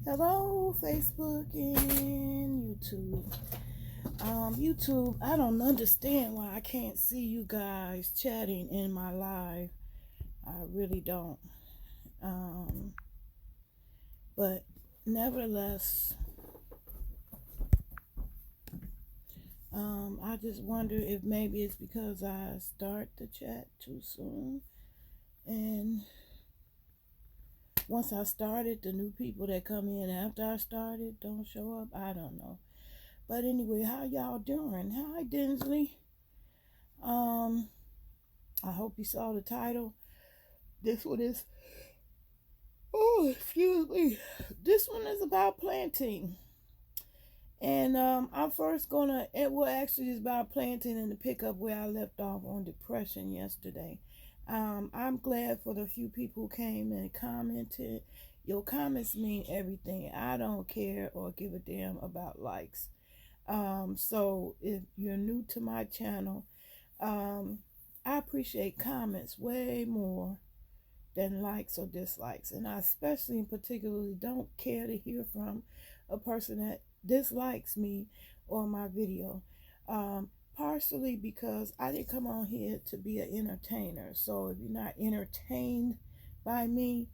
Hello, Facebook and YouTube. YouTube, I don't understand why I can't see you guys chatting in my live. I really don't. But nevertheless, I just wonder if maybe it's because I start the chat too soon. And once I started, the new people that come in after I started don't show up. I don't know. But anyway, how y'all doing? Hi, Dinsley. I hope you saw the title. This one is, excuse me. This one is about planting. And I'm first gonna, actually it's about planting and to pick up where I left off on depression yesterday. I'm glad for the few people who came and commented. Your comments mean everything. I don't care or give a damn about likes. So if you're new to my channel, I appreciate comments way more than likes or dislikes. And I especially and particularly don't care to hear from a person that dislikes me or my video. Partially because I didn't come on here to be an entertainer. So if you're not entertained by me,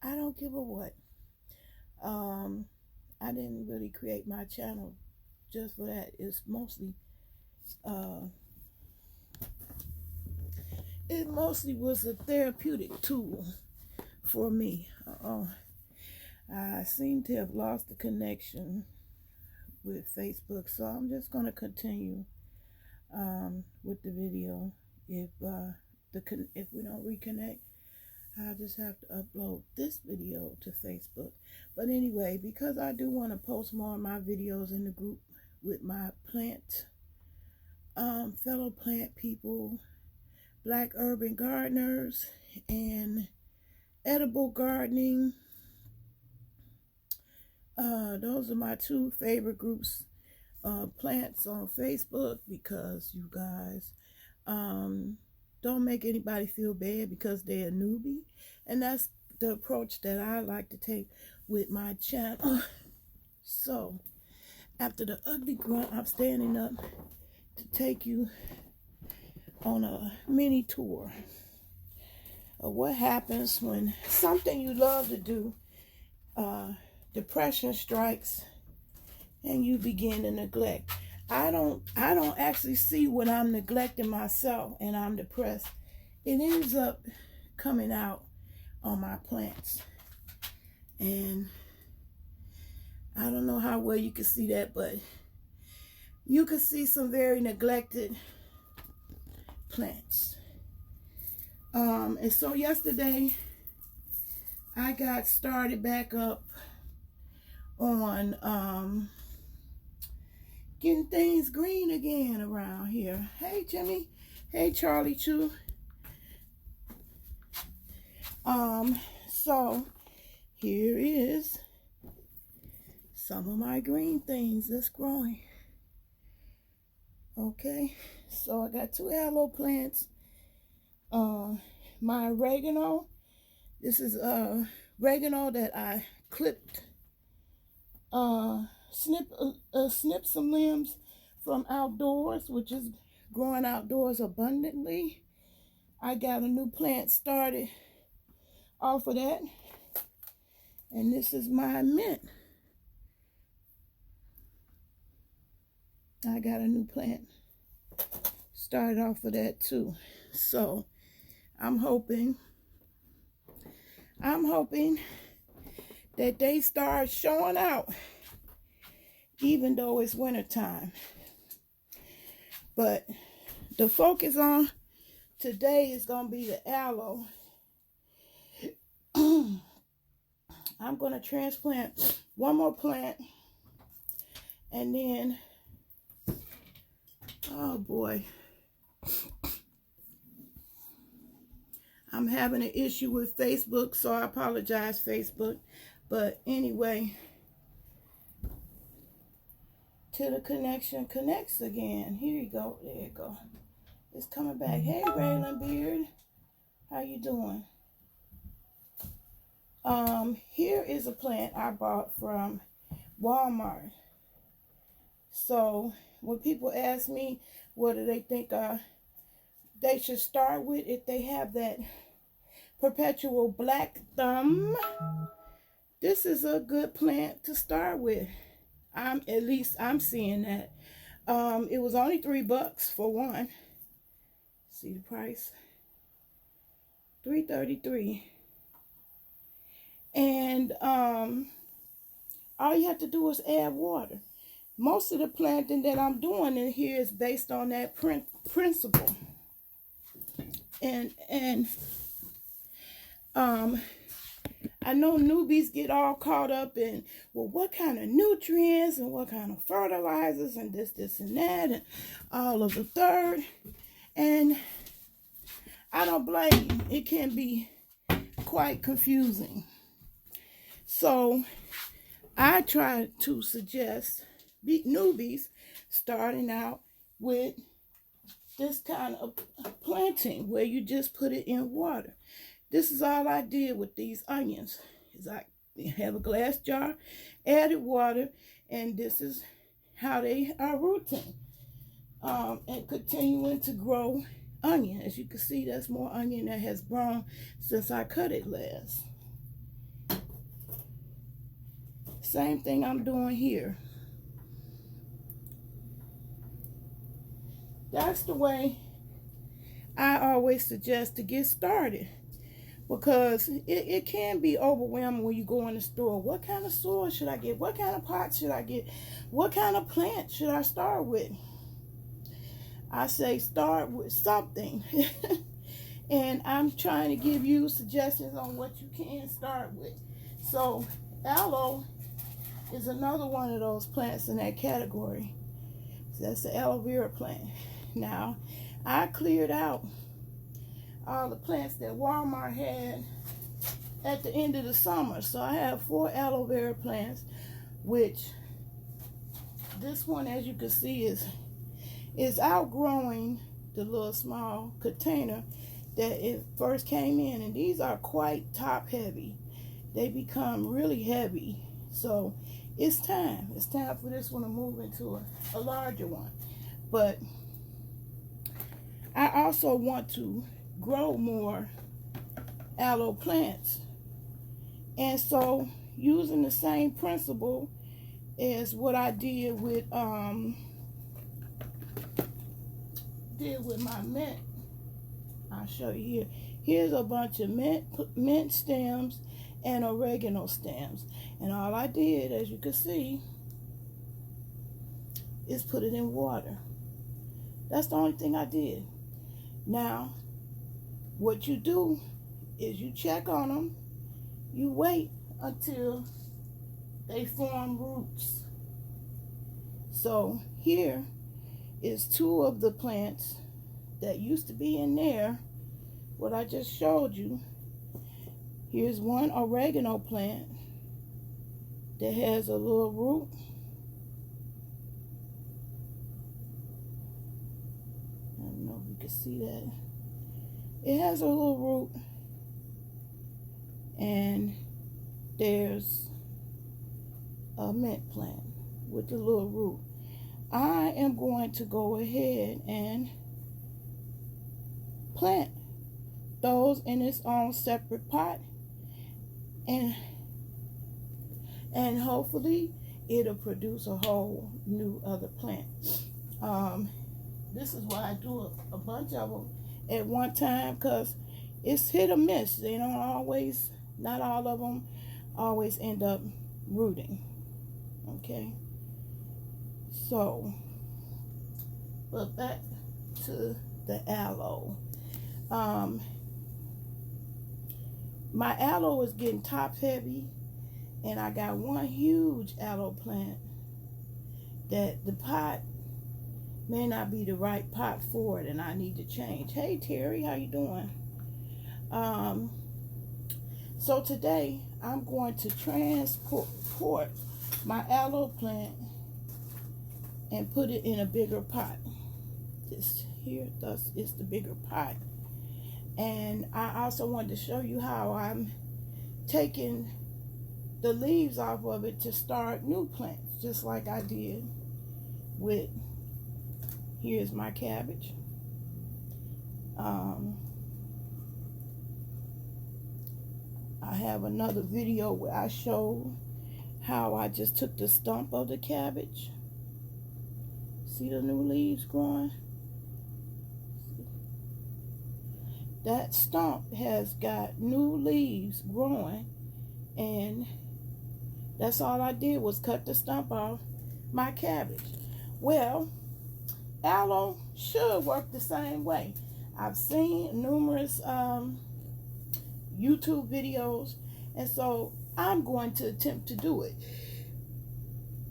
I don't give a what. I didn't really create my channel just for that. It's mostly it mostly was a therapeutic tool for me. I seem to have lost the connection with Facebook, so I'm just going to continue with the video. If we don't reconnect, I'll just have to upload this video to Facebook. But anyway, because I do want to post more of my videos in the group with my fellow plant people, Black urban gardeners, and edible gardening. Those are my two favorite groups of plants on Facebook, because you guys don't make anybody feel bad because they're a newbie. And that's the approach that I like to take with my channel. So, after the ugly grunt, I'm standing up to take you on a mini tour of what happens when something you love to do, depression strikes and you begin to neglect. I don't actually see when I'm neglecting myself and I'm depressed. It ends up coming out on my plants. And I don't know how well you can see that, but you can see some very neglected plants. And so yesterday I got started back up on getting things green again around here. Hey Jimmy, hey Charlie Chu. So here is some of my green things that's growing. Okay, so I got two aloe plants. My oregano, this is oregano that I clipped, snipped some limbs from outdoors, which is growing outdoors abundantly. I got a new plant started off of that, and this is my mint. I got a new plant started off of that too. So I'm hoping that they start showing out, even though it's wintertime. But the focus on today is going to be the aloe. I'm going to transplant one more plant, and then, oh boy, I'm having an issue with Facebook, so I apologize, Facebook. But anyway, till the connection connects again. Here you go. There you go. It's coming back. Hey, Raylan Beard. How you doing? Here is a plant I bought from Walmart. So when people ask me what do they think they should start with, if they have that perpetual black thumb, this is a good plant to start with. At least I'm seeing that. It was only $3 for one. See the price? $3.33. And all you have to do is add water. Most of the planting that I'm doing in here is based on that principle. And I know newbies get all caught up in, well, what kind of nutrients and what kind of fertilizers and this and that and all of the third. And I don't blame you. It can be quite confusing. So I try to suggest newbies starting out with this kind of planting where you just put it in water. This is all I did with these onions. Is I have a glass jar, added water, and this is how they are rooting and continuing to grow onion. As you can see, that's more onion that has grown since I cut it last. Same thing I'm doing here. That's the way I always suggest to get started, because it can be overwhelming when you go in the store. What kind of soil should I get? What kind of pot should I get? What kind of plant should I start with? I say start with something. And I'm trying to give you suggestions on what you can start with. So aloe is another one of those plants in that category. So that's the aloe vera plant. Now, I cleared out all the plants that Walmart had at the end of the summer. So I have 4 aloe vera plants, which this one, as you can see, is outgrowing the little small container that it first came in. And these are quite top heavy. They become really heavy. So it's time. It's time for this one to move into a larger one. But I also want to grow more aloe plants. And so using the same principle as what I did with my mint. I'll show you here. Here's a bunch of mint stems and oregano stems. And all I did, as you can see, is put it in water. That's the only thing I did. Now, what you do is you check on them. You wait until they form roots. So here is 2 of the plants that used to be in there, what I just showed you. Here's one oregano plant that has a little root. I don't know if you can see that. It has a little root. And there's a mint plant with a little root. I am going to go ahead and plant those in its own separate pot, and hopefully it'll produce a whole new other plant. This is why I do a bunch of them at one time, because it's hit or miss. They don't always, not all of them always end up rooting. Okay, so but back to the aloe. My aloe is getting top heavy, and I got one huge aloe plant that the pot may not be the right pot for it, and I need to change. Hey Terry, how you doing? So today I'm going to transport my aloe plant and put it in a bigger pot. This here, thus is the bigger pot. And I also wanted to show you how I'm taking the leaves off of it to start new plants, just like I did with, here's my cabbage. I have another video where I show how I just took the stump of the cabbage. See the new leaves growing? That stump has got new leaves growing, and that's all I did was cut the stump off my cabbage. Well, aloe should work the same way. I've seen numerous YouTube videos, and so I'm going to attempt to do it.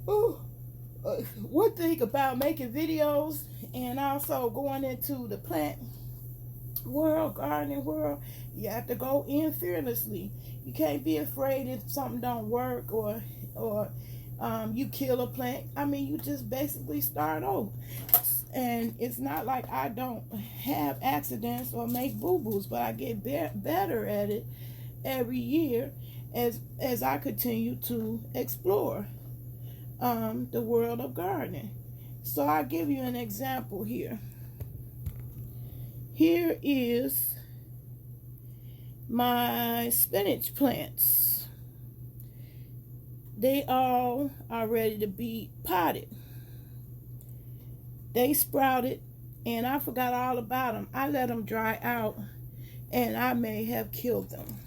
One thing about making videos and also going into the plant world, gardening world, you have to go in fearlessly. You can't be afraid if something don't work or you kill a plant. I mean, you just basically start over. And it's not like I don't have accidents or make boo-boos, but I get better at it every year as I continue to explore the world of gardening. So I'll give you an example here. Here is my spinach plants. They all are ready to be potted. They sprouted, and I forgot all about them. I let them dry out, and I may have killed them.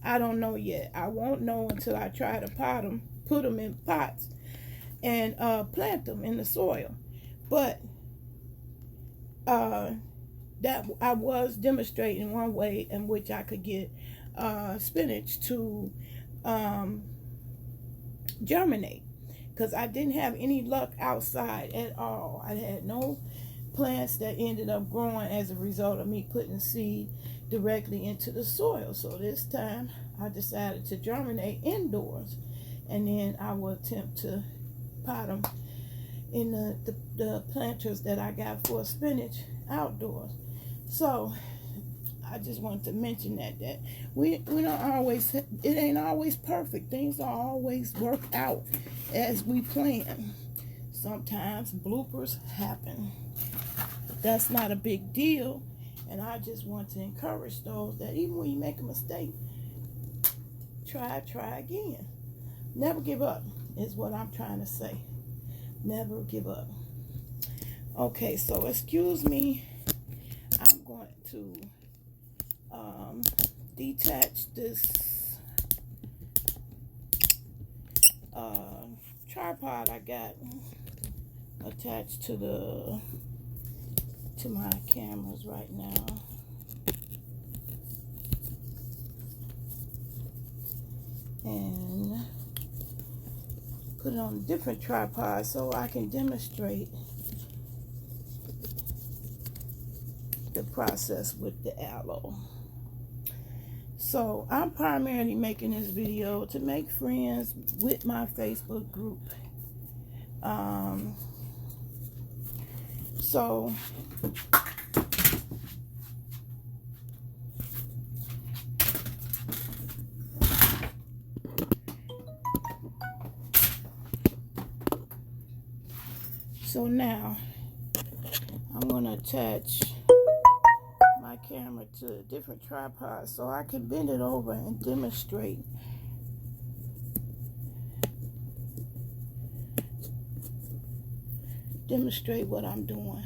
I don't know yet. I won't know until I try to pot them, put them in pots, and plant them in the soil. But that I was demonstrating one way in which I could get spinach to germinate, because I didn't have any luck outside at all. I had no plants that ended up growing as a result of me putting seed directly into the soil. So this time I decided to germinate indoors, and then I will attempt to pot them in the planters that I got for spinach outdoors. So I just wanted to mention that we don't always, it ain't always perfect. Things don't always work out as we plan. Sometimes bloopers happen, but that's not a big deal. And I just want to encourage those that even when you make a mistake, try again. Never give up is what I'm trying to say. Never give up. Okay, so excuse me. I'm going to detach this tripod I got attached to my cameras right now. And put it on a different tripod so I can demonstrate the process with the aloe. So I'm primarily making this video to make friends with my Facebook group. So now I'm going to attach my camera to a different tripod so I can bend it over and demonstrate what I'm doing.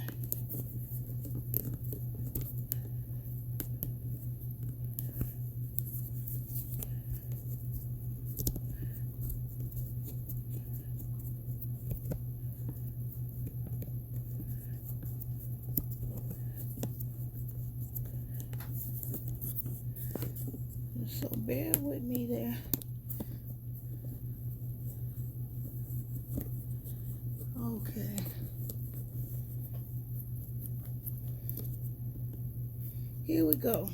So bear with me there. Okay. Here we go.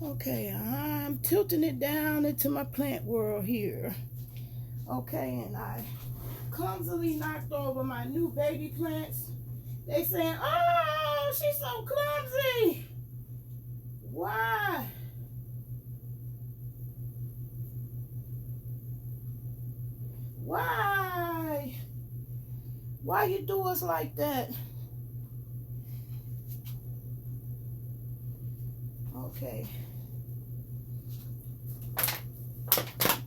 Okay, I'm tilting it down into my plant world here. Okay, and I clumsily knocked over my new baby plants. They saying, "Oh, she's so clumsy." Why? Why? Why you do us like that? Okay.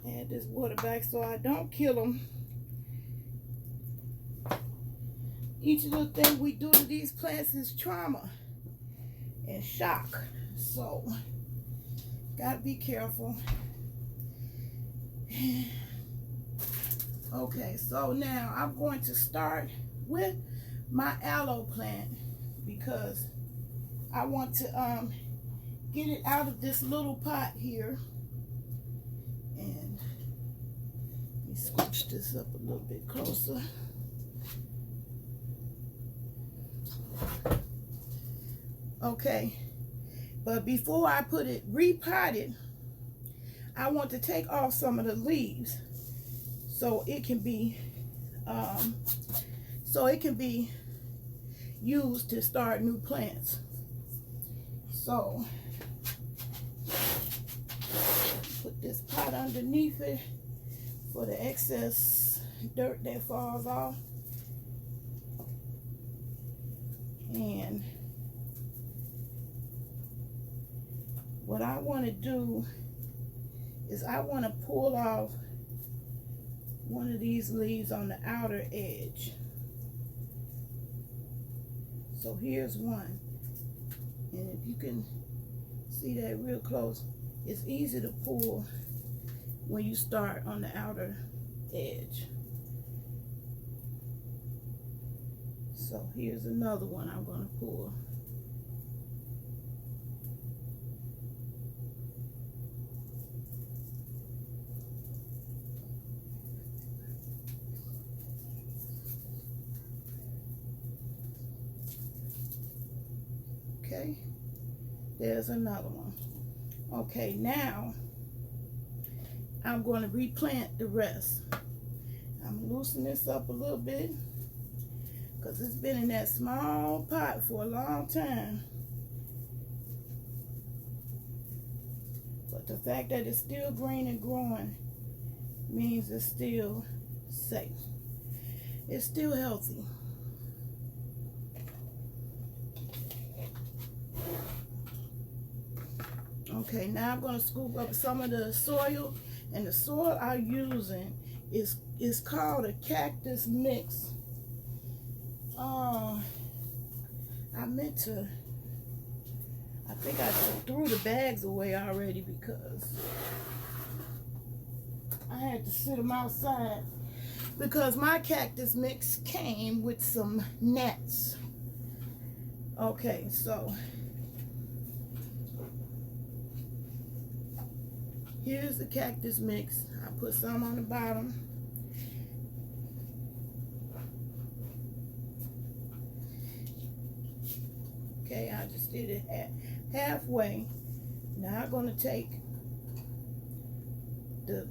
Add this water back so I don't kill them. Each little thing we do to these plants is trauma and shock. So, gotta be careful. Okay, so now I'm going to start with my aloe plant because I want to get it out of this little pot here. And let me scooch this up a little bit closer. Okay, but before I put it repotted, I want to take off some of the leaves so it can be used to start new plants. So put this pot underneath it for the excess dirt that falls off. And what I want to do is I want to pull off one of these leaves on the outer edge. So here's one. And if you can see that real close, it's easy to pull when you start on the outer edge. So here's another one I'm going to pull. Okay, there's another one. Okay, now I'm going to replant the rest. I'm loosening this up a little bit because it's been in that small pot for a long time. But the fact that it's still green and growing means it's still safe. It's still healthy. Okay, now I'm going to scoop up some of the soil, and the soil I'm using is called a cactus mix. I think I threw the bags away already because I had to sit them outside because my cactus mix came with some gnats. Okay, so here's the cactus mix. I put some on the bottom. Okay, I just did it at halfway. Now I'm going to take the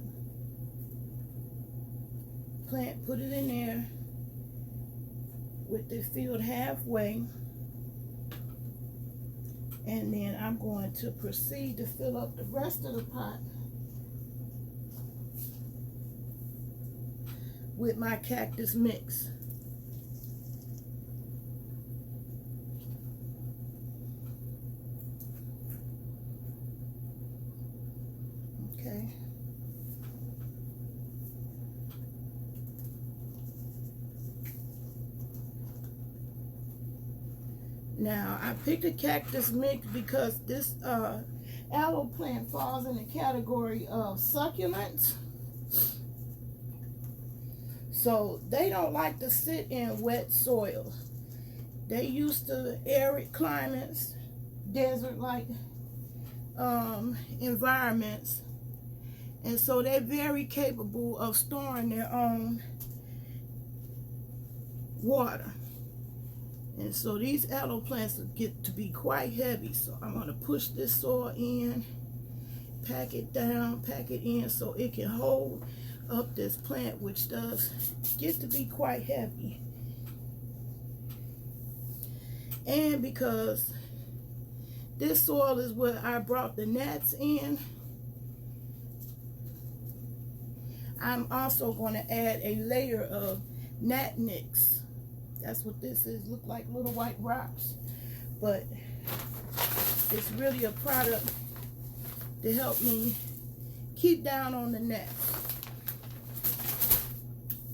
plant, put it in there with it filled halfway. And then I'm going to proceed to fill up the rest of the pot with my cactus mix. Okay. Now, I picked a cactus mix because this aloe plant falls in the category of succulents. So they don't like to sit in wet soil. They used to arid climates, desert-like environments. And so they're very capable of storing their own water. And so these aloe plants get to be quite heavy. So I'm going to push this soil in, pack it down, pack it in so it can hold up this plant, which does get to be quite heavy. And because this soil is where I brought the gnats in, I'm also going to add a layer of nat nicks. That's what this is. Look like little white rocks, but it's really a product to help me keep down on the gnats,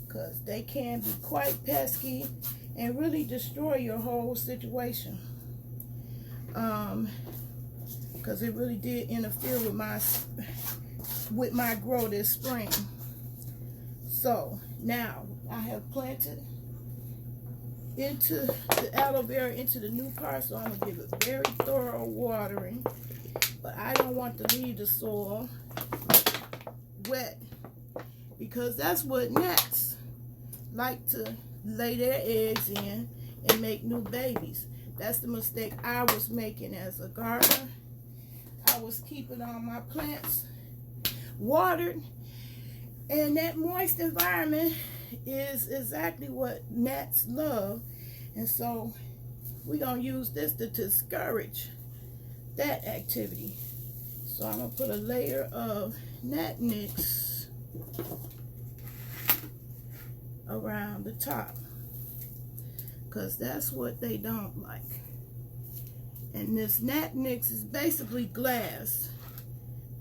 because they can be quite pesky and really destroy your whole situation. Because it really did interfere with my grow this spring. So now I have planted into the aloe vera into the new part, so I'm gonna give it very thorough watering. But I don't want to leave the soil wet, because that's what gnats like to lay their eggs in and make new babies. That's the mistake I was making as a gardener. I was keeping all my plants watered, and that moist environment is exactly what gnats love. And so we're gonna use this to discourage that activity. So I'm gonna put a layer of nat nicks around the top, because that's what they don't like. And this nat nicks is basically glass.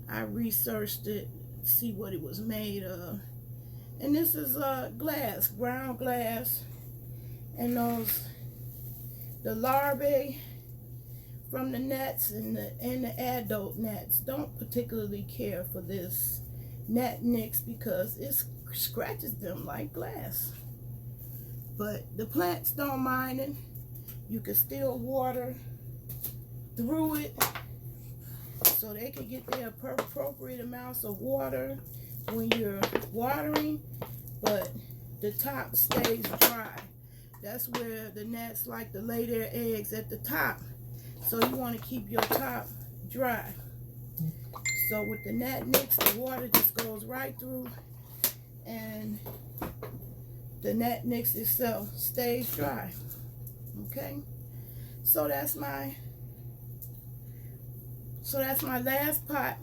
I researched it to see what it was made of, and this is glass, ground glass. And the larvae from the gnats and the adult gnats don't particularly care for this nat nicks, because it scratches them like glass. But the plants don't mind it. You can still water through it, so they can get their appropriate amounts of water when you're watering, but the top stays dry. That's where the gnats like to lay their eggs, at the top. So you want to keep your top dry. So with the nat nicks, the water just goes right through, and the nat nicks itself stays dry. Okay, so that's my last pot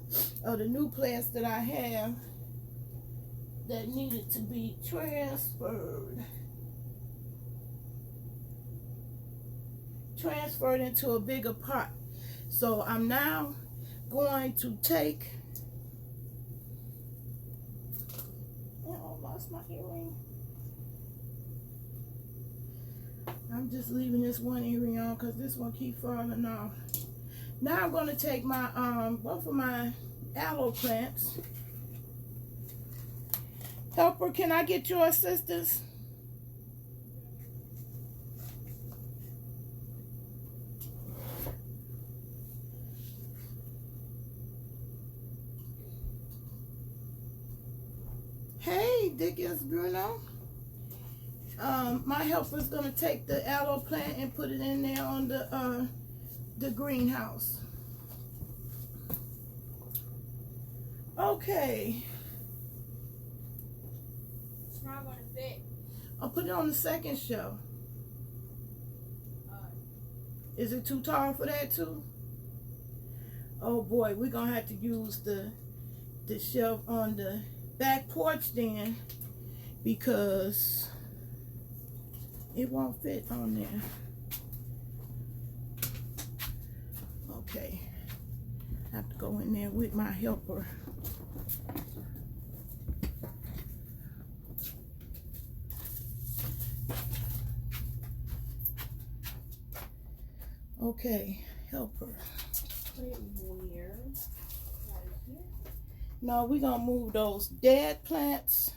of the new plants that I have that needed to be transferred into a bigger pot. So I'm now going to take, oh, I lost my earring. I'm just leaving this one earring on because this one keeps falling off. Now I'm going to take my both of my aloe plants. Helper, can I get your assistance? Hey, Dickens Bruno. My helper is going to take the aloe plant and put it in there on the greenhouse. Okay. It's not going to fit. I'll put it on the second shelf. Is it too tall for that too? Oh boy, we're going to have to use the shelf on the back porch then, because it won't fit on there. Okay, I have to go in there with my helper. Okay, helper. Put it where? Right here. No, we're gonna move those dead plants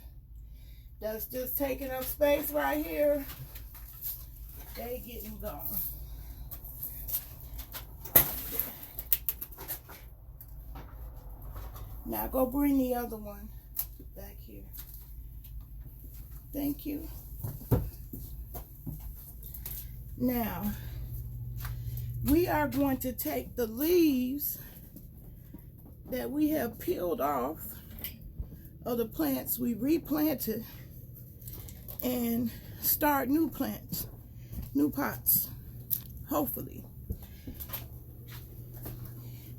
that's just taking up space right here. They getting gone. Now go bring the other one back here. Thank you. Now, we are going to take the leaves that we have peeled off of the plants we replanted and start new plants, new pots. Hopefully,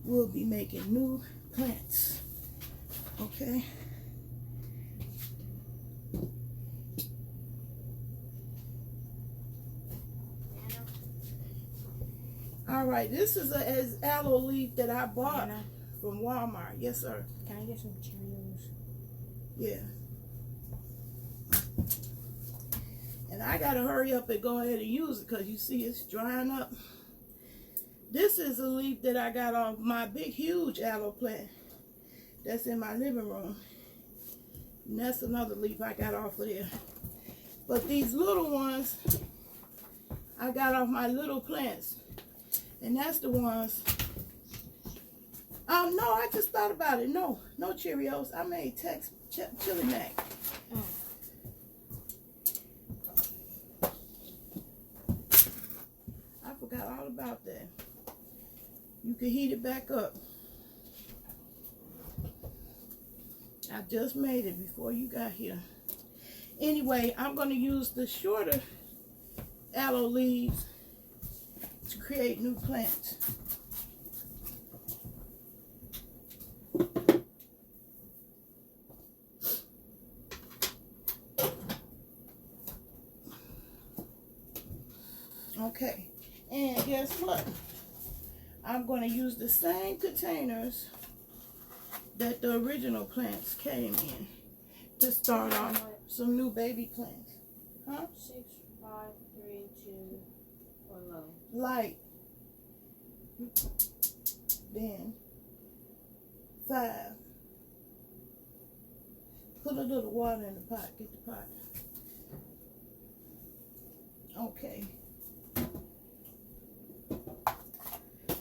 we'll be making new plants. Okay. right, this is a aloe leaf that I bought Anna, from Walmart. Yes, sir. can I get some Cheerios? Yeah. And I gotta hurry up and go ahead and use it because you see it's drying up. This is a leaf that I got off my big, huge aloe plant that's in my living room. And that's another leaf I got off of there. But these little ones, I got off my little plants. And that's the ones. Oh, no, I just thought about it. No Cheerios. I made chili mac. Oh. I forgot all about that. You can heat it back up. I just made it before you got here. Anyway, I'm going to use the shorter aloe leaves to create new plants. Okay, and guess what? I'm going to use the same containers that the original plants came in to start off some new baby plants. Huh? 6, 5, 3, 2, or low. Light. Then 5. Put a little water in the pot. Get the pot. Okay.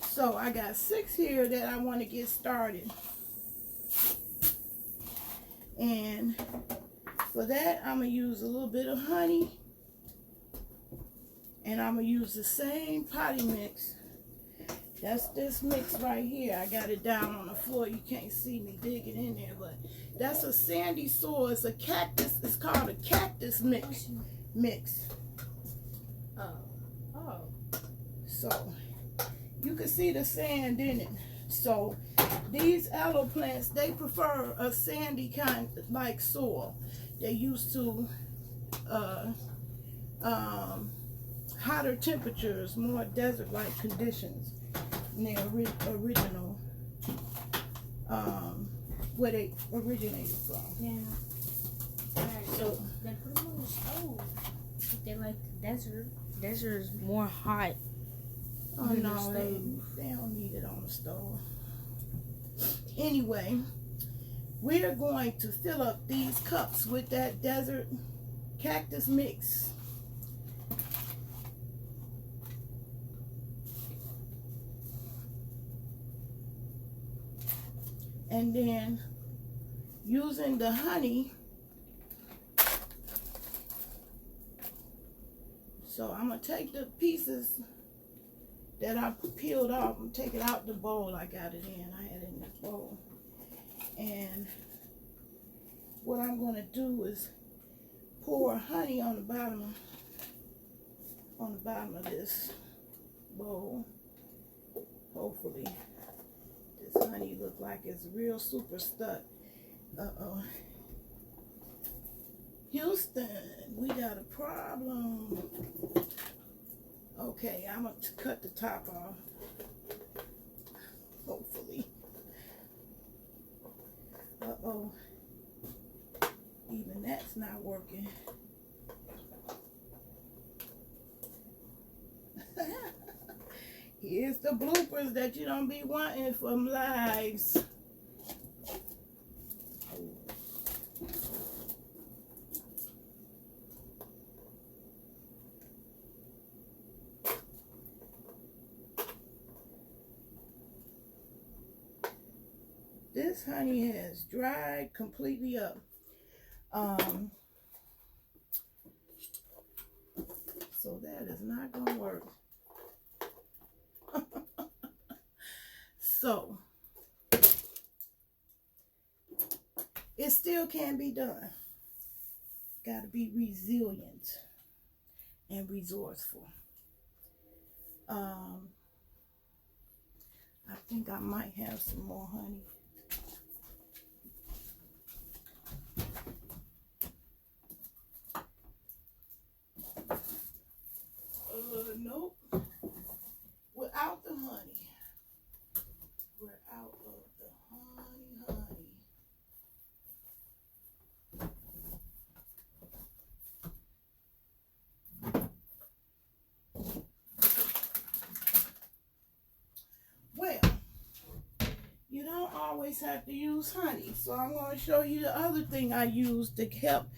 So I got 6 here that I want to get started. And for that, I'm going to use a little bit of honey. And I'm going to use the same potty mix. That's this mix right here. I got it down on the floor. You can't see me digging in there, but that's a sandy soil. It's a cactus. It's called a cactus mix. Oh. So you can see the sand in it. So these aloe plants, they prefer a sandy kind like soil. They're used to hotter temperatures, more desert-like conditions than their original, where they originated from. Yeah. Alright, So then put them on the stove. If they like the desert. Desert is more hot. oh than the no, stove. they don't need it on the stove. Anyway, we're going to fill up these cups with that desert cactus mix. And then using the honey, so I'm going to take the pieces that I peeled off and take it out the bowl I got it in. I had it in the bowl. And what I'm going to do is pour honey on the bottom of this bowl. Hopefully this honey look like it's real super stuck. Uh-oh. Houston, we got a problem. Okay, I'm going to cut the top off. Hopefully. Uh-oh. Even that's not working. Here's the bloopers that you don't be wanting from lives. This honey has dried completely up. So that is not gonna work. So it still can be done. Got to be resilient and resourceful. I think I might have some more honey. Nope. Without the always have to use honey. So I'm going to show you the other thing I use to help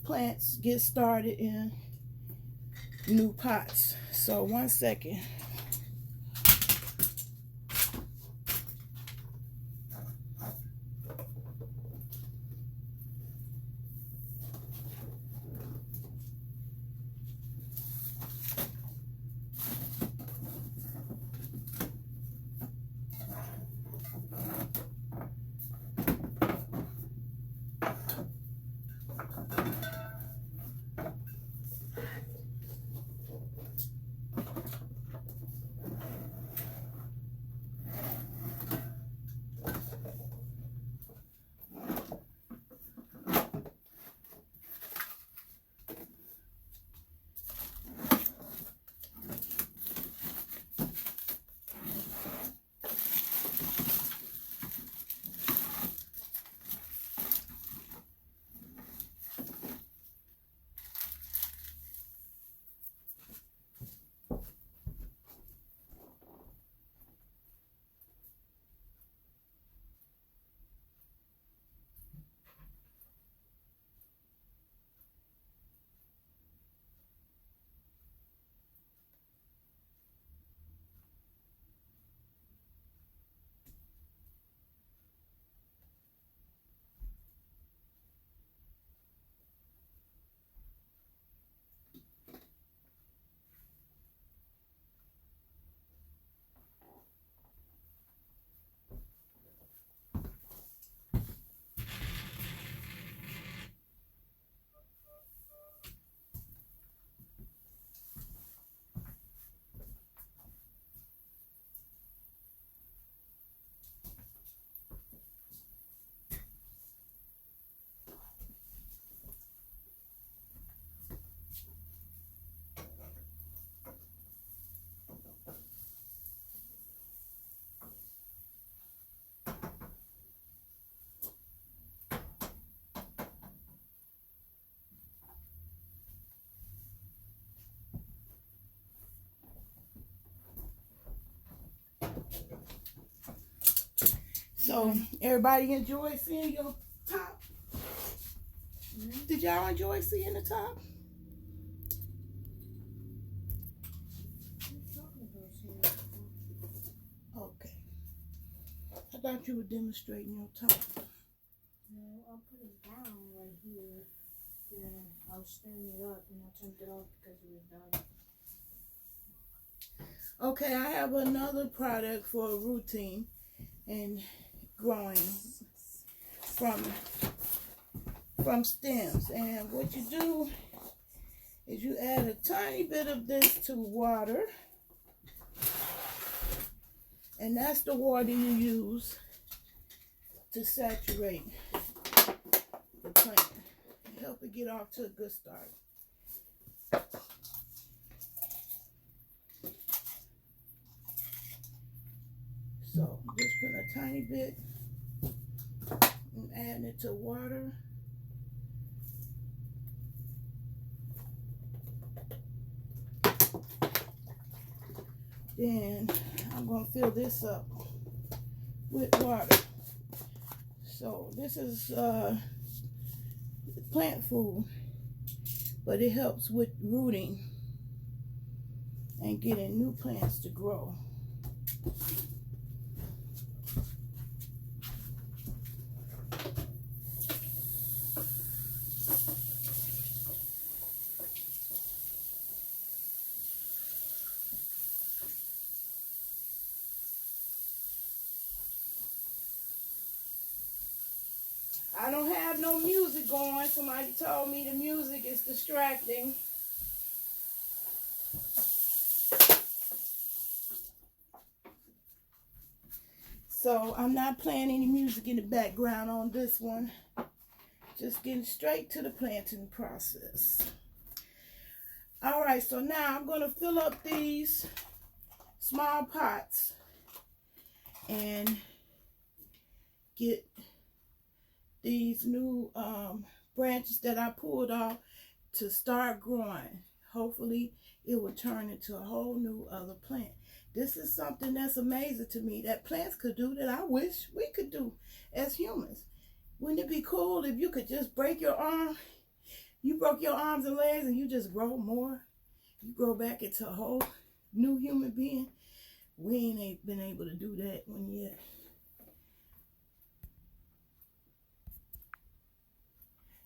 plants get started in new pots. So 1 second. So everybody enjoy seeing your top? Did y'all enjoy seeing the top? Okay. I thought you were demonstrating your top. No, I'll put it down right here. Then I'll stand it up and I turned it off because it was done. Okay, I have another product for routine and growing from stems. And what you do is you add a tiny bit of this to water. And that's the water you use to saturate the plant. Help it get off to a good start. So just put a tiny bit and add it to water. Then I'm going to fill this up with water. So this is plant food, but it helps with rooting and getting new plants to grow. I don't have no music going. Somebody told me the music is distracting. So I'm not playing any music in the background on this one. Just getting straight to the planting process. All right, so now I'm going to fill up these small pots and get these new branches that I pulled off to start growing. Hopefully it will turn into a whole new other plant. This is something that's amazing to me that plants could do that I wish we could do as humans. Wouldn't it be cool if you could just break your arm? You broke your arms and legs and you just grow more. You grow back into a whole new human being. We ain't been able to do that one yet.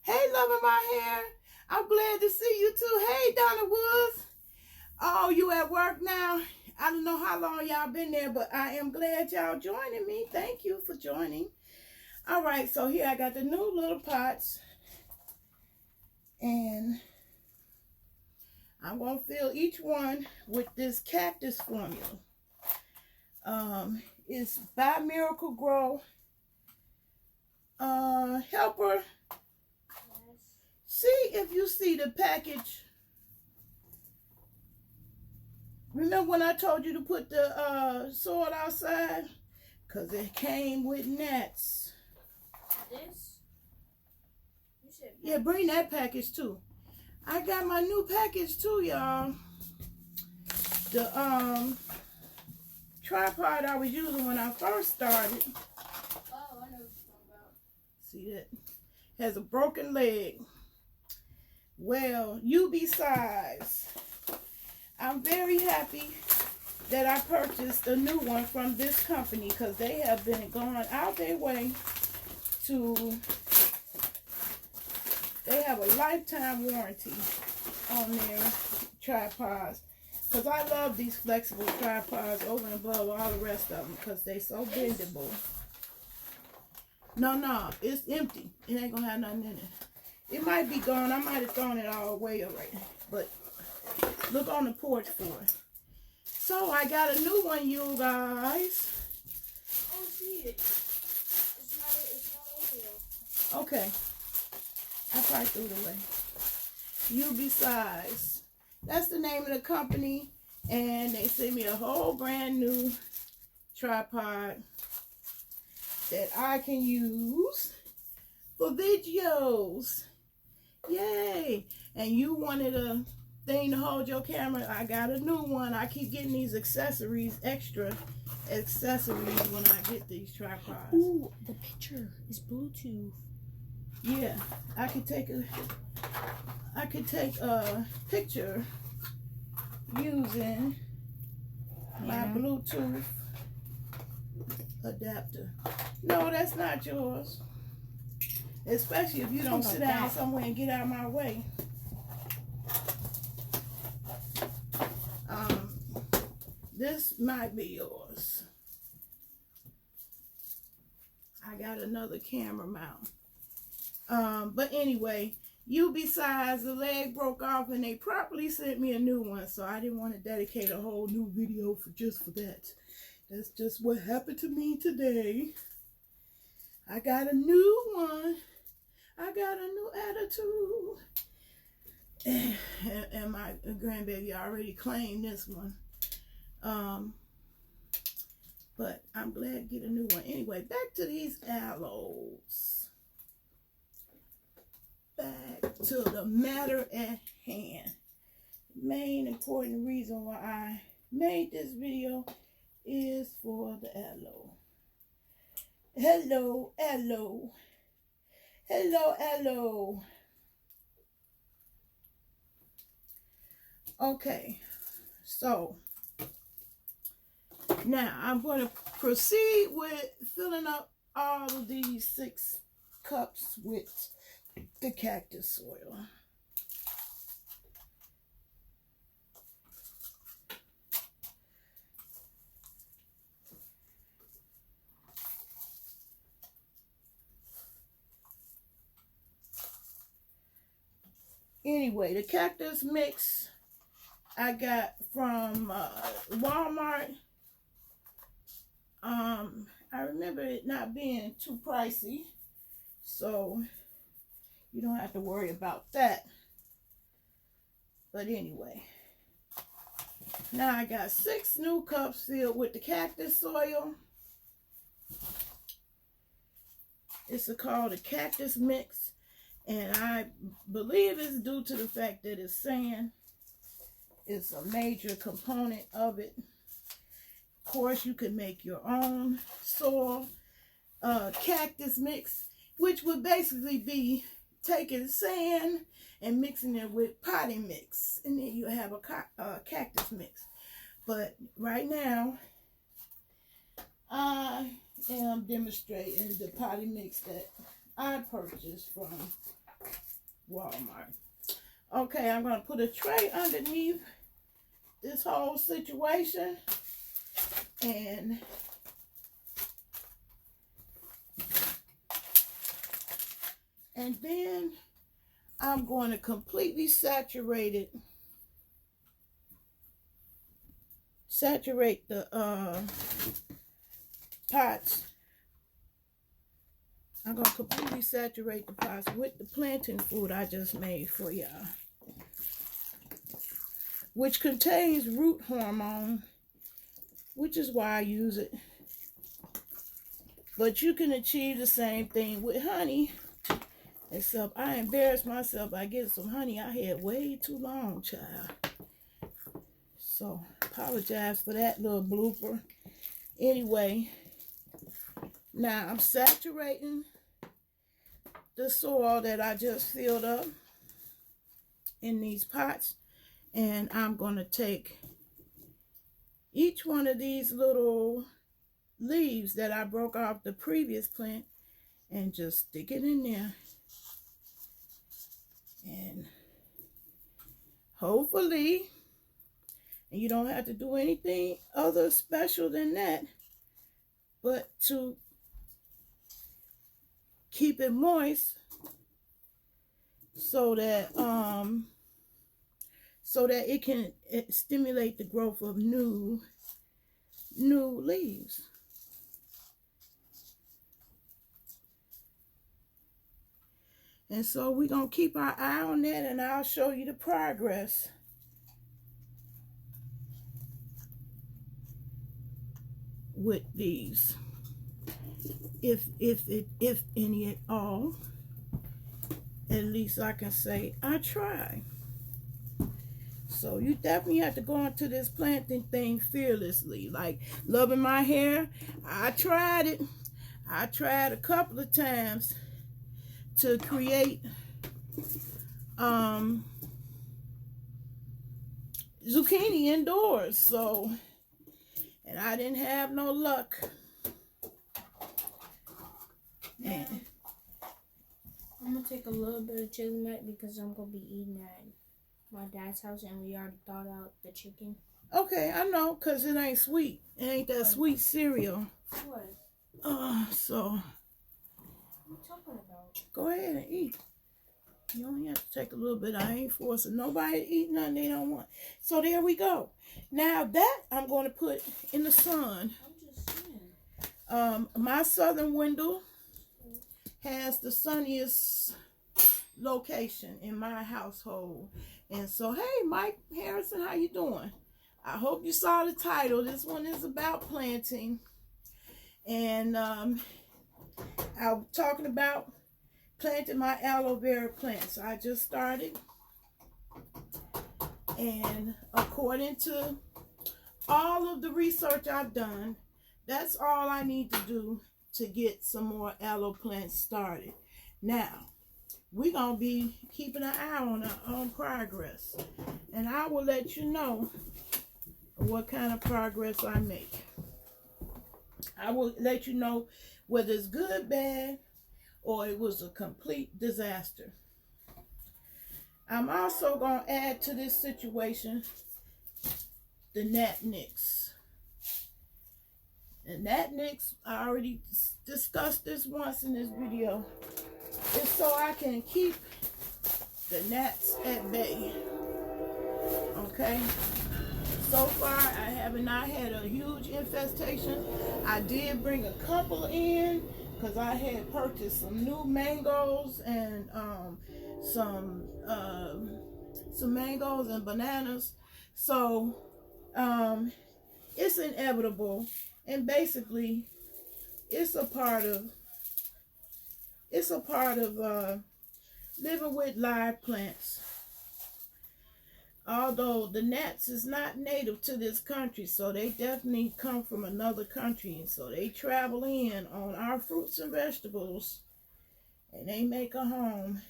Hey, loving my hair. I'm glad to see you too. Hey, Donna Woods. Oh, you at work now? I don't know how long y'all been there, but I am glad y'all joining me. Thank you for joining. All right, so here I got the new little pots. And I'm going to fill each one with this cactus formula. It's by Miracle Grow. Helper. See if you see the package. Remember when I told you to put the soil outside? Because it came with gnats. This? You said yeah, bring that package too. I got my new package too, y'all. The tripod I was using when I first started. Oh, I know what you're talking about. See that? Has a broken leg. Well, you be size. I'm very happy that I purchased a new one from this company because they have been going out their way to, they have a lifetime warranty on their tripods. Because I love these flexible tripods over and above all the rest of them because they so bendable. No, it's empty. It ain't gonna have nothing in it. It might be gone. I might have thrown it all away already. But look on the porch for it. So I got a new one, you guys. Oh, see it. It's not over Okay. I probably threw it away. UB Size. That's the name of the company. And they sent me a whole brand new tripod that I can use for videos. Yay. And you wanted a thing to hold your camera. I got a new one. I keep getting these accessories, extra accessories when I get these tripods. Ooh, the picture is Bluetooth. Yeah, I could take a picture using my Bluetooth adapter. No, that's not yours. Especially if you don't sit down somewhere and get out of my way. This might be yours. I got another camera mount. But anyway, besides the leg broke off and they properly sent me a new one, so I didn't want to dedicate a whole new video for that. That's just what happened to me today. I got a new one. I got a new attitude. And my grandbaby already claimed this one. But I'm glad to get a new one. Anyway, back to these aloes. Back to the matter at hand. The main important reason why I made this video is for the aloe. Hello, aloe. Hello, aloe. Okay, so now I'm going to proceed with filling up all of these 6 cups with the cactus soil. Anyway, the cactus mix I got from Walmart. I remember it not being too pricey, so you don't have to worry about that. But anyway, now I got 6 new cups filled with the cactus soil. It's called a cactus mix, and I believe it's due to the fact that it's sand. It's a major component of it. course, you could make your own soil cactus mix, which would basically be taking sand and mixing it with potting mix, and then you have a cactus mix. But right now, I am demonstrating the potting mix that I purchased from Walmart. Okay, I'm going to put a tray underneath this whole situation, and then I'm going to completely saturate the pots. I'm going to completely saturate the pots with the planting food I just made for y'all, which contains root hormone, which is why I use it. But you can achieve the same thing with honey, except I embarrassed myself by getting some honey I had way too long, child. So, apologize for that little blooper. Anyway, now I'm saturating the soil that I just filled up in these pots, and I'm going to take each one of these little leaves that I broke off the previous plant and just stick it in there. And hopefully, and you don't have to do anything other special than that, but to keep it moist so that it can stimulate the growth of new leaves. And so we're going to keep our eye on that, and I'll show you the progress. With these, if any at all, at least I can say I tried. So you definitely have to go into this planting thing fearlessly, like loving my hair. I tried it. I tried a couple of times to create zucchini indoors, so, and I didn't have no luck. And I'm gonna take a little bit of chili nut because I'm gonna be eating at my dad's house, and we already thawed out the chicken. Okay, I know, cause it ain't sweet. It ain't that sweet cereal. What? So. What are you talking about? Go ahead and eat. You only have to take a little bit. I ain't forcing nobody to eat nothing they don't want. So there we go. Now that I'm going to put in the sun. I'm just saying. My southern window has the sunniest location in my household. And so, hey, Mike Harrison, how you doing? I hope you saw the title. This one is about planting. And I'm talking about planting my aloe vera plants. I just started. And according to all of the research I've done, that's all I need to do to get some more aloe plants started. Now, we're going to be keeping an eye on our own progress. And I will let you know what kind of progress I make. I will let you know whether it's good, bad, or it was a complete disaster. I'm also going to add to this situation the gnat nicks. And gnat nicks, I already discussed this once in this video. It's so I can keep the gnats at bay. Okay? So far, I have not had a huge infestation. I did bring a couple in because I had purchased some new mangoes and some mangoes and bananas. So it's inevitable, and basically it's a part of living with live plants. although the gnats is not native to this country, so they definitely come from another country, and so they travel in on our fruits and vegetables, and they make a home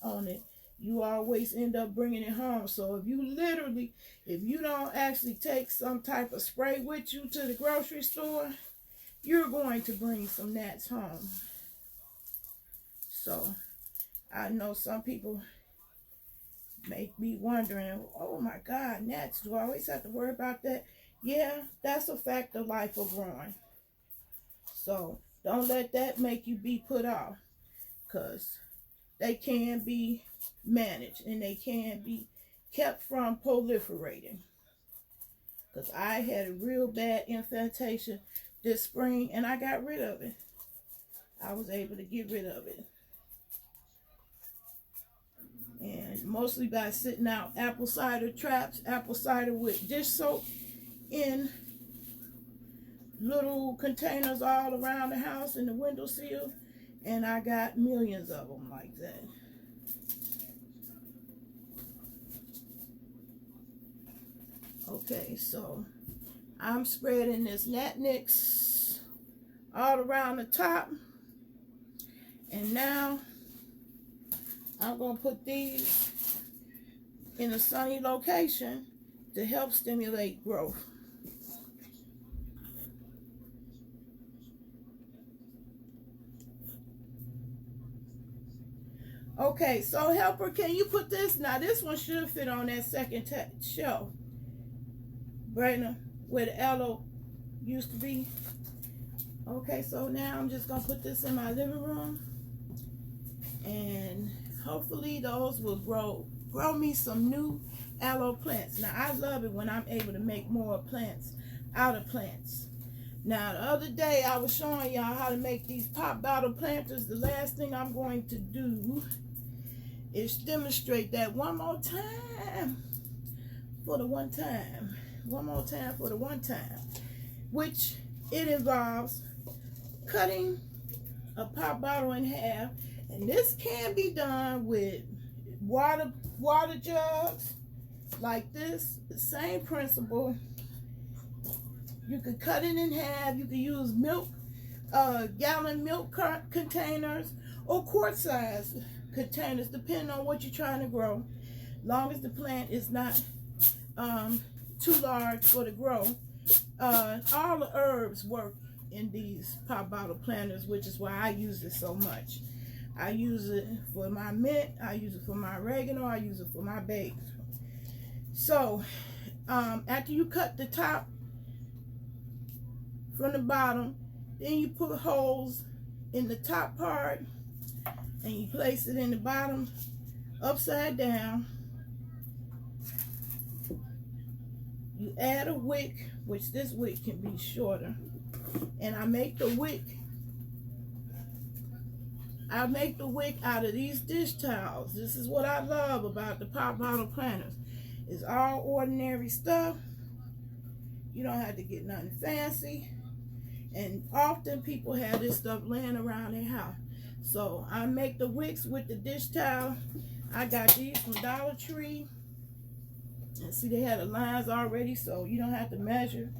on it. You always end up bringing it home. So if you don't actually take some type of spray with you to the grocery store, you're going to bring some gnats home. So I know some people may be wondering, oh my God, gnats, do I always have to worry about that? Yeah, that's a fact of life of growing. So don't let that make you be put off, because they can be managed and they can be kept from proliferating. Because I had a real bad infestation this spring and I got rid of it. I was able to get rid of it. And mostly by sitting out apple cider traps, apple cider with dish soap in little containers all around the house in the windowsill. And I got millions of them like that. Okay, so I'm spreading this Nat Nix all around the top. And now I'm going to put these in a sunny location to help stimulate growth. Okay, so helper, can you put this? Now this one should fit on that second shelf. Right now, where the aloe used to be. Okay, so now I'm just going to put this in my living room. And hopefully those will grow me some new aloe plants. Now I love it when I'm able to make more plants out of plants. Now the other day I was showing y'all how to make these pop bottle planters. The last thing I'm going to do is demonstrate that one more time for the one time. One more time for the one time. Which it involves cutting a pop bottle in half. And this can be done with water jugs like this. The same principle. You could cut it in half. You could use gallon milk containers or quart size containers, depending on what you're trying to grow. Long as the plant is not too large for the grow. All the herbs work in these pop bottle planters, which is why I use it so much. I use it for my mint, I use it for my oregano, I use it for my basil. So after you cut the top from the bottom, then you put holes in the top part and you place it in the bottom upside down. You add a wick, which this wick can be shorter, and I make the wick out of these dish towels. This is what I love about the pop bottle planters. It's all ordinary stuff. You don't have to get nothing fancy. And often people have this stuff laying around their house. So I make the wicks with the dish towel. I got these from Dollar Tree. And see, they had the lines already, so you don't have to measure.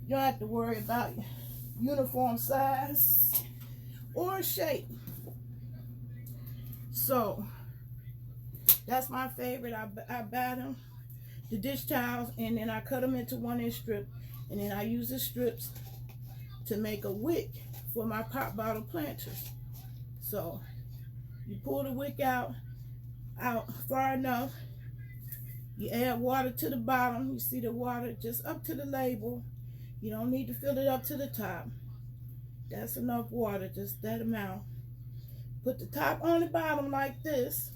You don't have to worry about uniform size or shape. So that's my favorite. I buy them, the dish towels, and then I cut them into 1-inch strips, and then I use the strips to make a wick for my pop bottle planters. So you pull the wick out far enough. You add water to the bottom. You see the water just up to the label. You don't need to fill it up to the top. That's enough water, just that amount. Put the top on the bottom like this.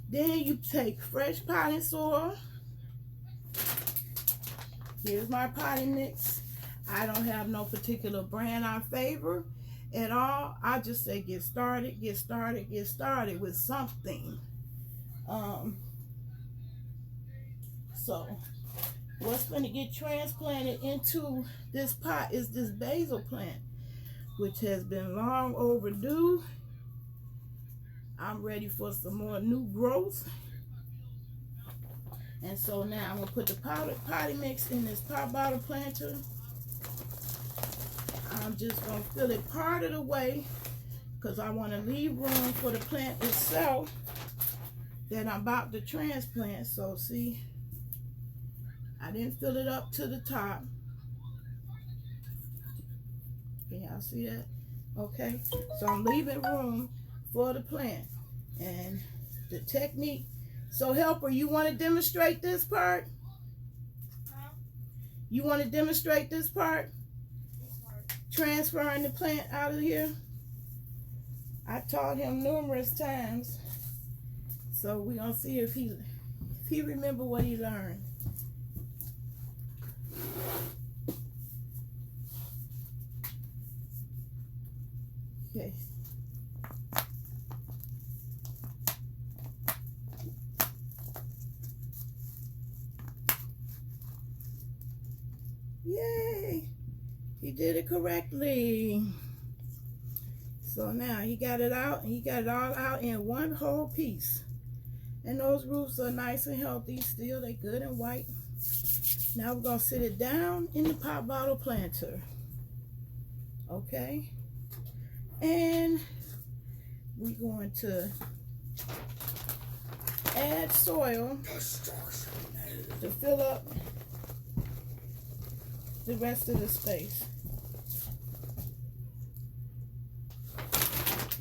Then you take fresh potting soil. Here's my potting mix. I don't have no particular brand I favor at all. I just say get started with something. So what's going to get transplanted into this pot is this basil plant, which has been long overdue. I'm ready for some more new growth. And so now I'm going to put the potty mix in this pot bottle planter. I'm just going to fill it part of the way because I want to leave room for the plant itself that I'm about to transplant. So see, I didn't fill it up to the top. Can y'all see that? Okay, so I'm leaving room for the plant. And the technique, so helper, you want to demonstrate this part? Huh? You want to demonstrate this part? Transferring the plant out of here. I taught him numerous times. So we're going to see if he remember what he learned. Okay. Yay! He did it correctly. So now he got it out, and he got it all out in one whole piece. And those roots are nice and healthy still. They're good and white. Now we're going to sit it down in the pot bottle planter. Okay? And we're going to add soil to fill up the rest of the space.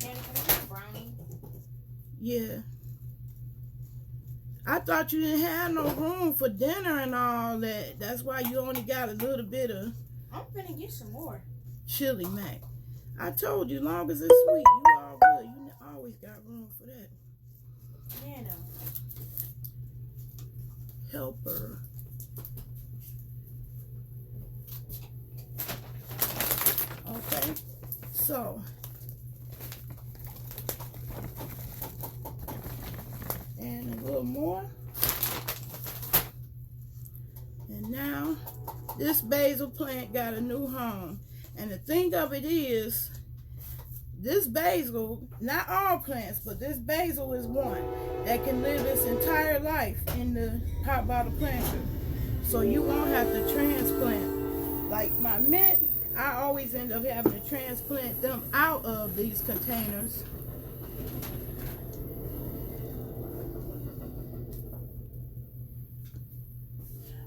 Daddy, can I have a brownie? Yeah. I thought you didn't have no room for dinner and all that. That's why you only got a little bit of I'm gonna get some more. chili mac. I told you, long as it's sweet, you all good. You always got room for that. Yeah, no. Helper. Okay, so and a little more. And now this basil plant got a new home. And the thing of it is, this basil, not all plants, but this basil is one that can live its entire life in the pot bottle planter. So you won't have to transplant. Like my mint, I always end up having to transplant them out of these containers.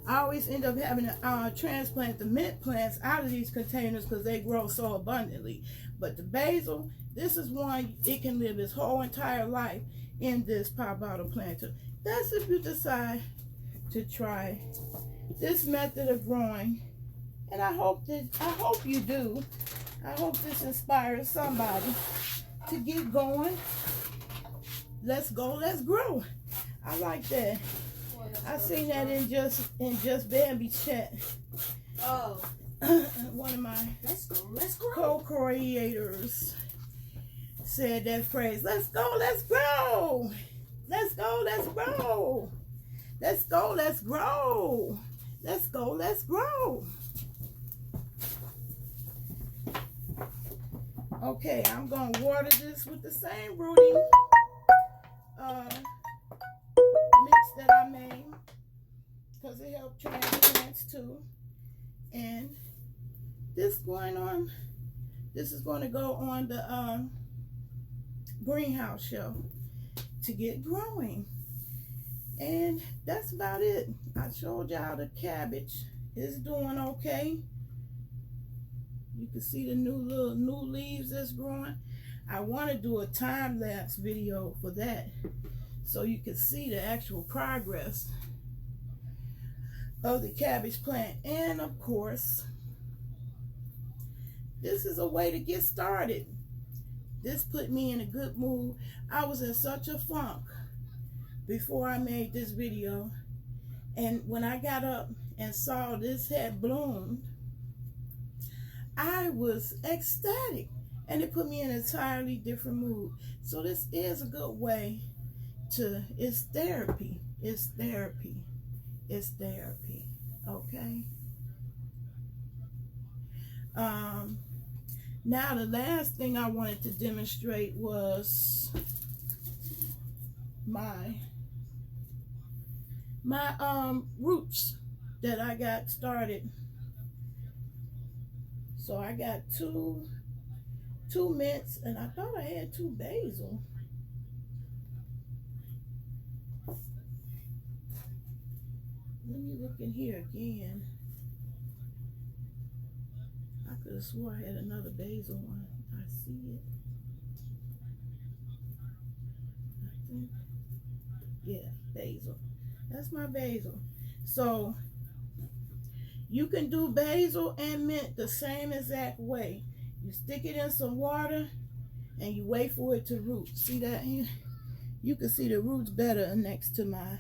I always end up having to transplant the mint plants out of these containers because they grow so abundantly. But the basil, this is one, it can live its whole entire life in this pot bottle planter. That's if you decide to try this method of growing. And I hope you do. I hope this inspires somebody to get going. Let's go, let's grow. I like that. I seen that in just Bambi's chat. Oh. One of my Let's go. co-creators said that phrase. Let's go, let's grow. Let's go, let's grow. Let's go, let's grow. Let's go, let's grow. Okay, I'm going to water this with the same rooting mix that I made because it helped plants too. And this is going to go on the greenhouse shelf to get growing. And that's about it. I showed y'all the cabbage is doing okay. You can see the new leaves that's growing. I want to do a time-lapse video for that so you can see the actual progress of the cabbage plant. And of course, this is a way to get started. This put me in a good mood. I was in such a funk before I made this video, and when I got up and saw this had bloomed, I was ecstatic, and it put me in an entirely different mood. So this is a good way to, it's therapy, okay? Now the last thing I wanted to demonstrate was my roots that I got started. So I got two mints, and I thought I had two basil. Let me look in here again. I could have swore I had another basil one. I see it. I think, yeah, basil. That's my basil. So you can do basil and mint the same exact way. You stick it in some water and you wait for it to root. See that here? You can see the roots better next to my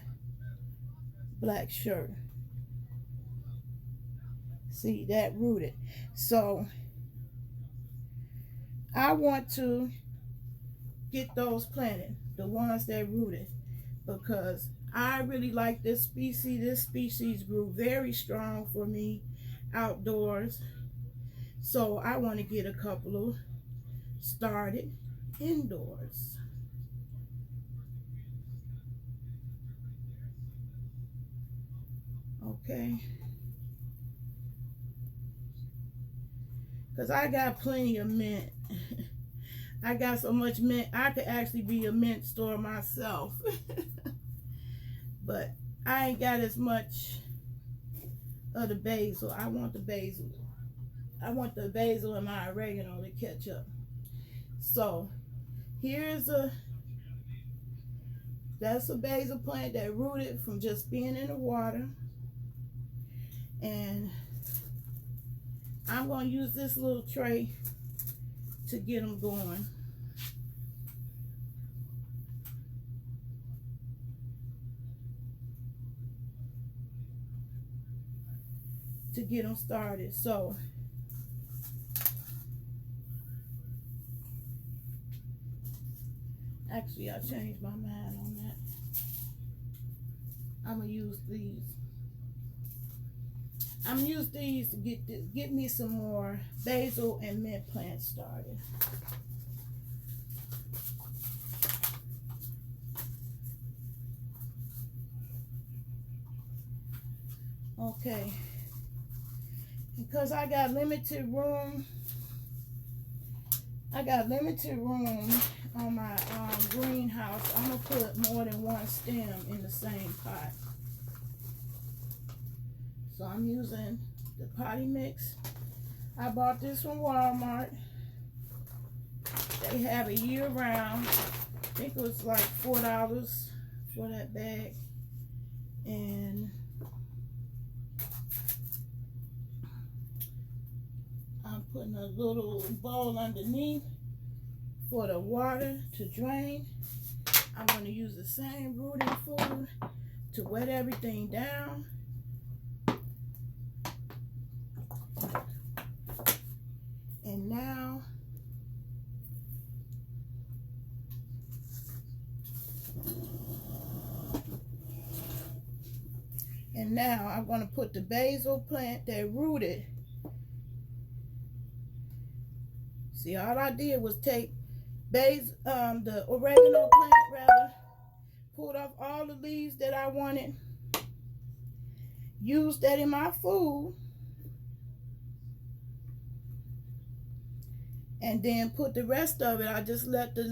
black shirt. See that rooted. So I want to get those planted, the ones that rooted, because I really like this species. This species grew very strong for me outdoors. So I want to get a couple of started indoors. Okay. Because I got plenty of mint. I got so much mint, I could actually be a mint store myself. But I ain't got as much of the basil. I want the basil. I want the basil and my oregano to catch up. So that's a basil plant that rooted from just being in the water. And I'm going to use this little tray to get them going. To get them started. So actually I changed my mind on that. I'm gonna use these. I'm gonna use these to get me some more basil and mint plants started. Okay. Because I got limited room. On my greenhouse. I'm gonna put more than one stem in the same pot. So I'm using the potty mix. I bought this from Walmart. They have it year round. I think it was like $4 for that bag. And I'm putting a little bowl underneath for the water to drain. I'm going to use the same rooting food to wet everything down. And now I'm going to put the basil plant that rooted. See, all I did was take the oregano plant rather, pulled off all the leaves that I wanted, used that in my food, and then put the rest of it. I just let the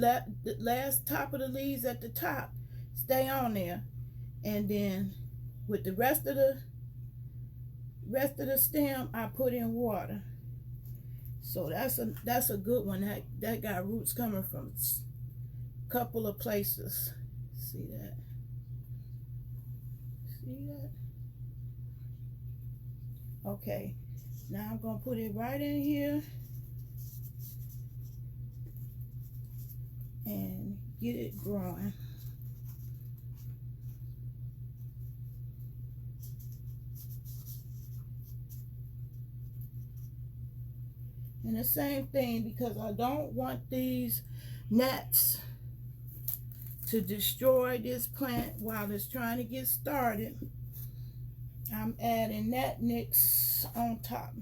last top of the leaves at the top stay on there, and then with the rest of the stem I put in water. So that's a good one. That got roots coming from a couple of places. See that? See that? Okay. Now I'm gonna put it right in here and get it growing. And the same thing, because I don't want these gnats to destroy this plant while it's trying to get started, I'm adding gnat nicks on top.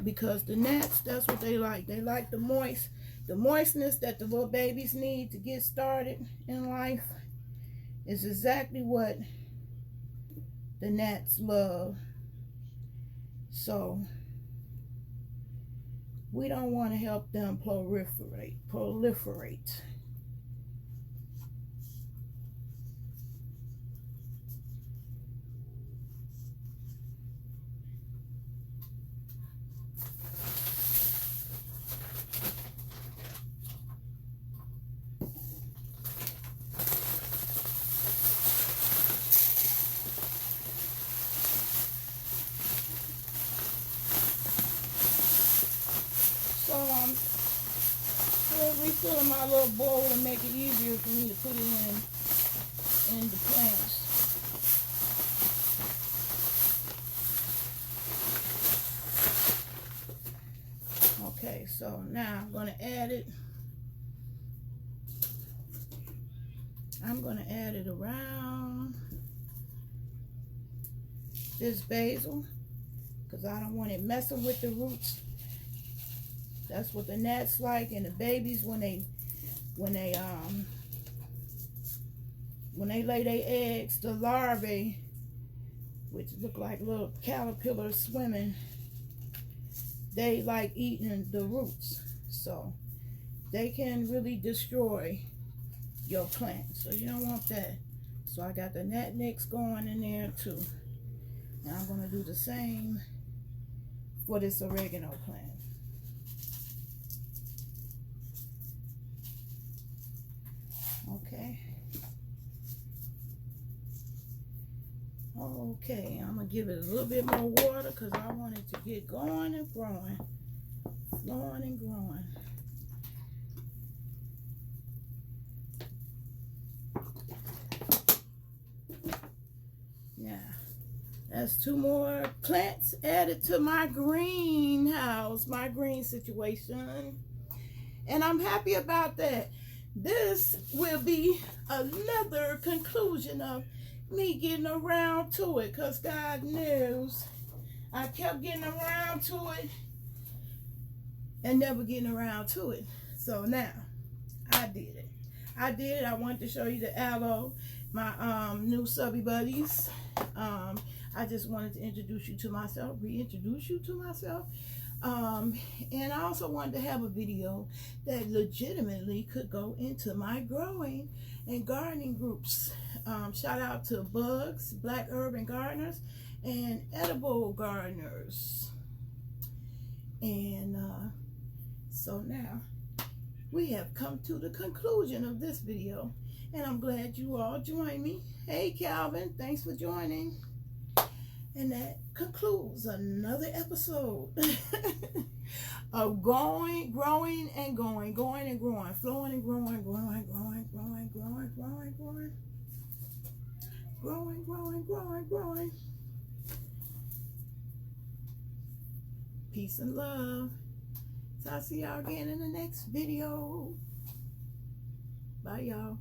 because the gnats, that's what they like. They like the moistness that the little babies need to get started in life is exactly what the gnats love. So we don't want to help them proliferate. So I'm refilling my little bowl and make it easier for me to put it in the plants. Okay, so now I'm going to add it. I'm going to add it around this basil because I don't want it messing with the roots. That's what the gnats like, and the babies when they lay their eggs, the larvae, which look like little caterpillars swimming, they like eating the roots, so they can really destroy your plant. So you don't want that. So I got the gnat nicks going in there too. Now I'm going to do the same for this oregano plant. Okay, I'm going to give it a little bit more water because I want it to get going and growing. Flowing and growing. Yeah, that's 2 more plants added to my greenhouse, my green situation. And I'm happy about that. This will be another conclusion of me getting around to it, because God knows I kept getting around to it and never getting around to it. So now I did it. I wanted to show you the aloe, my new subby buddies. I just wanted to introduce you to myself, reintroduce you to myself. And I also wanted to have a video that legitimately could go into my growing and gardening groups. Shout out to Bugs, Black Urban Gardeners, and Edible Gardeners. And so now we have come to the conclusion of this video, and I'm glad you all joined me. Hey Calvin, thanks for joining. And that concludes another episode of growing and growing, flowing and growing, growing. Peace and love. So I'll see y'all again in the next video. Bye, y'all.